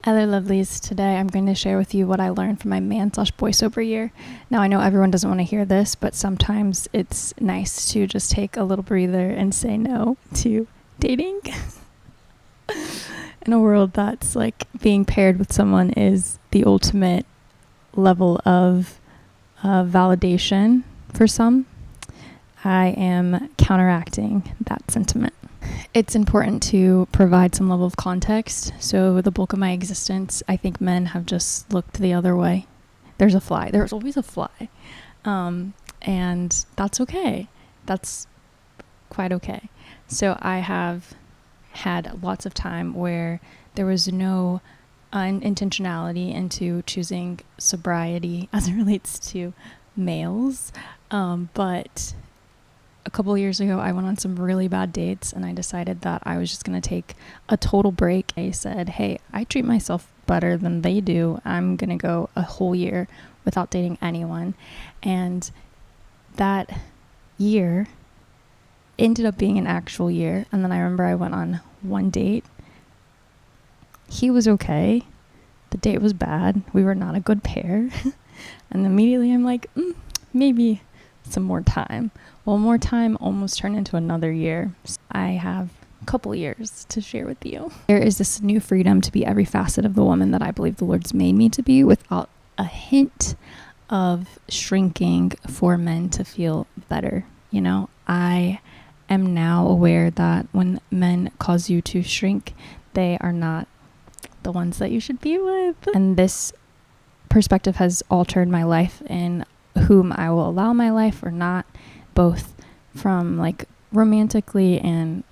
Hello lovelies, today I'm going to share with you what I learned from my man/boy sober year. Now I know everyone doesn't want to hear this, but sometimes it's nice to just take a little breather and say no to dating. In a world that's like being paired with someone is the ultimate level of validation for some, I am counteracting that sentiment. It's important to provide some level of context. So the bulk of my existence, I think men have just looked the other way. There's a fly. There's always a fly. And that's okay. That's quite okay. So I have had lots of time where there was no intentionality into choosing sobriety as it relates to males. But a couple of years ago, I went on some really bad dates and I decided that I was just going to take a total break. I said, hey, I treat myself better than they do. I'm going to go a whole year without dating anyone. And that year ended up being an actual year. And then I remember I went on one date. He was okay. The date was bad. We were not a good pair. And immediately I'm like, maybe some more time. Well, more time almost turned into another year. I have a couple years to share with you. There is this new freedom to be every facet of the woman that I believe the Lord's made me to be, without a hint of shrinking for men to feel better. You know, I am now aware that when men cause you to shrink, they are not the ones that you should be with. And this perspective has altered my life in whom I will allow my life or not, both from like romantically and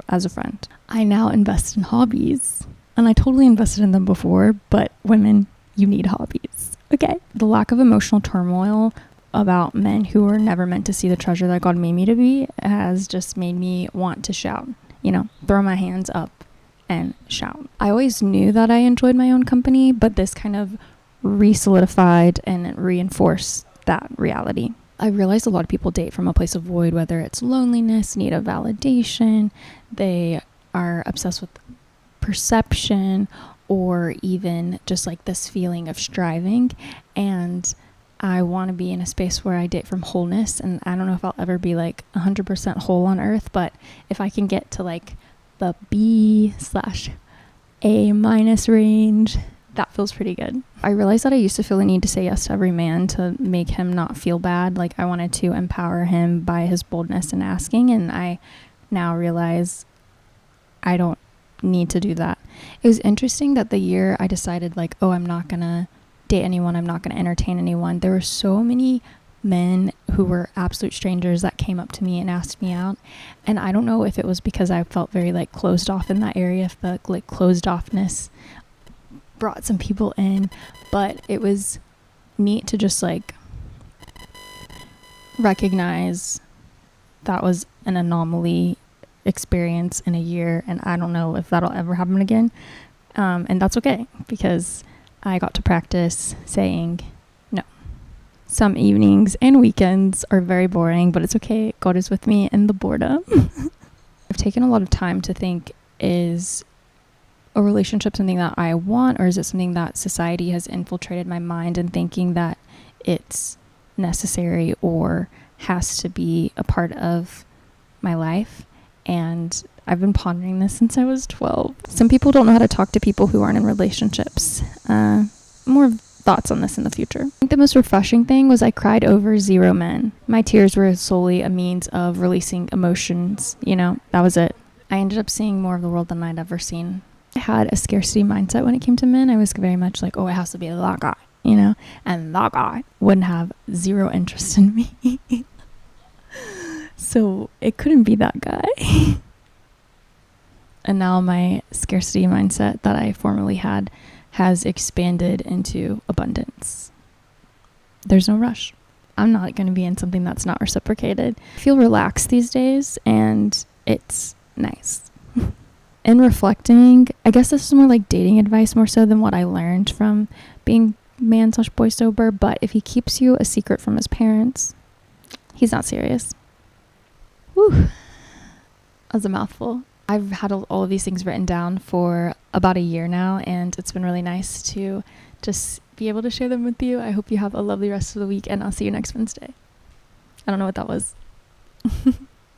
as a friend. I now invest in hobbies, and I totally invested in them before, but women, you need hobbies, okay? The lack of emotional turmoil about men who were never meant to see the treasure that God made me to be has just made me want to shout, throw my hands up and shout. I always knew that I enjoyed my own company, but this kind of re-solidified and reinforced that reality. I realized a lot of people date from a place of void, whether it's loneliness, need of validation, they are obsessed with perception, or even just like this feeling of striving. And I want to be in a space where I date from wholeness, and I don't know if I'll ever be like 100% whole on earth, but if I can get to like the B/A- range, that feels pretty good. I realized that I used to feel the need to say yes to every man to make him not feel bad. Like I wanted to empower him by his boldness and asking, and I now realize I don't need to do that. It was interesting that the year I decided like, I'm not gonna date anyone, I'm not gonna entertain anyone, there were so many men who were absolute strangers that came up to me and asked me out. And I don't know if it was because I felt very like closed off in that area, if the like closed offness brought some people in, but it was neat to just like recognize that was an anomaly experience in a year, and I don't know if that'll ever happen again. And that's okay, because I got to practice saying no. Some evenings and weekends are very boring, but it's okay. God is with me in the boredom. I've taken a lot of time to think, is a relationship something that I want, or is it something that society has infiltrated my mind and thinking that it's necessary or has to be a part of my life? And I've been pondering this since I was 12. Some people don't know how to talk to people who aren't in relationships. More thoughts on this in the future. I think the most refreshing thing was I cried over 0 men. My tears were solely a means of releasing emotions. That was it. I ended up seeing more of the world than I'd ever seen. I had a scarcity mindset when it came to men. I was very much like, it has to be that guy, and that guy wouldn't have 0 interest in me. So it couldn't be that guy. And now my scarcity mindset that I formerly had has expanded into abundance. There's no rush. I'm not going to be in something that's not reciprocated. I feel relaxed these days, and it's nice. In reflecting, I guess this is more like dating advice more so than what I learned from being man/boy sober, but if he keeps you a secret from his parents, he's not serious. Whew. That was a mouthful. I've had all of these things written down for about a year now, and it's been really nice to just be able to share them with you. I hope you have a lovely rest of the week, and I'll see you next Wednesday. I don't know what that was.